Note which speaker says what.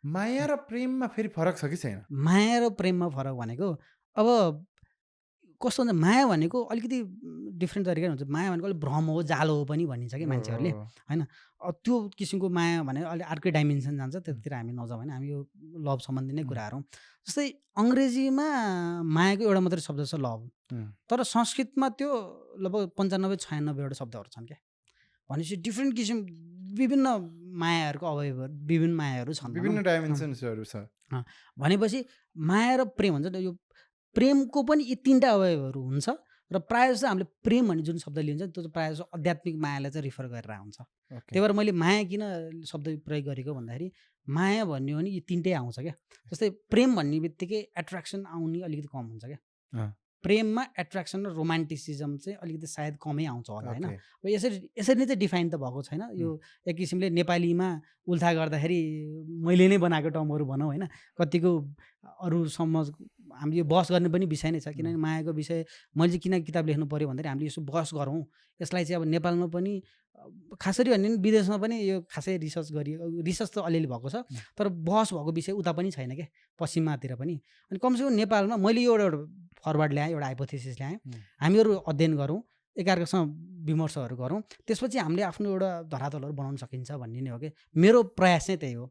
Speaker 1: माया र प्रेममा फेरि फरक छ कि छैन?
Speaker 2: माया र प्रेममा फरक भनेको अब कस्तो हुन्छ माया भनेको अलिकति डिफ्रेन्ट तरिकाले हुन्छ। माया भनेको अलिक भ्रम हो, जालो हो पनि भनिन्छ कि मान्छेहरूले,
Speaker 1: ओहो!
Speaker 2: होइन? त्यो किसिमको माया भनेको अलि अर्कै डाइमेन्सन जान्छ, त्यतातिर हामी नजाउँ होइन? हामी यो लभ सम्बन्धी नै
Speaker 1: हुँ,
Speaker 2: कुराहरू हौँ। जस्तै अङ्ग्रेजीमा मायाको एउटा मात्रै शब्द छ लभ,
Speaker 1: हुँ।
Speaker 2: तर संस्कृतमा त्यो लगभग 95-96 वटा शब्दहरू छन् क्या। भनेपछि डिफ्रेन्ट किसिम विभिन्न मायाहरूको अवयवहरू, विभिन्न मायाहरू छन् भनौँ।
Speaker 1: विभिन्न डाइमेन्सन्सहरू छ।
Speaker 2: अँ, भनेपछि माया र प्रेम हुन्छ नि यो प्रेमको पनि यी 3टा अवयवहरू हुन्छ र प्रायः जस्तो हामीले प्रेम भन्ने जुन शब्द लिन्छ त्यो चाहिँ प्रायः जसो आध्यात्मिक मायालाई चाहिँ रिफर गरेर हुन्छ।
Speaker 1: ओके।
Speaker 2: त्यही भएर मैले माया किन शब्द प्रयोग गरेको भन्दाखेरि माया भन्ने हो भने यी 3टै आउँछ क्या। जस्तै प्रेम भन्ने बित्तिकै एट्र्याक्सन आउने अलिकति कम हुन्छ क्या।
Speaker 1: अँ,
Speaker 2: प्रेममा एट्र्याक्सन र रोमान्टिसिजम चाहिँ अलिकति सायद कमै आउँछ होला होइन।
Speaker 1: ओके।
Speaker 2: अब यसरी यसरी नै चाहिँ डिफाइन त भएको छैन। यो
Speaker 1: हुँ,
Speaker 2: एक किसिमले नेपालीमा उल्था गर्दाखेरि मैले नै बनाएको टर्महरू भनौँ होइन। कतिको अरू समझ हामीले यो बहस गर्ने पनि विषय नै छ।
Speaker 1: हुँ।
Speaker 2: किनभने मायाको विषय मैले चाहिँ किन किताब लेख्नु पऱ्यो भन्दाखेरि हामीले यसो बहस गरौँ। यसलाई चाहिँ अब नेपालमा पनि खासरी भन्यो भने विदेशमा पनि यो खासै रिसर्च त अलिअलि भएको छ।
Speaker 1: हुँ।
Speaker 2: तर बहस भएको विषय उता पनि छैन क्या, पश्चिमातिर पनि। अनि कमसेकम नेपालमा मैले यो एउटा फरवर्ड ल्याएँ, एउटा हाइपोथेसिस ल्याएँ।
Speaker 1: हुँ।
Speaker 2: हामीहरू अध्ययन गरौँ, एकअर्कासँग विमर्शहरू गरौँ। त्यसपछि हामीले आफ्नो एउटा धरातलहरू बनाउन सकिन्छ भन्ने नै हो कि मेरो प्रयास चाहिँ त्यही हो।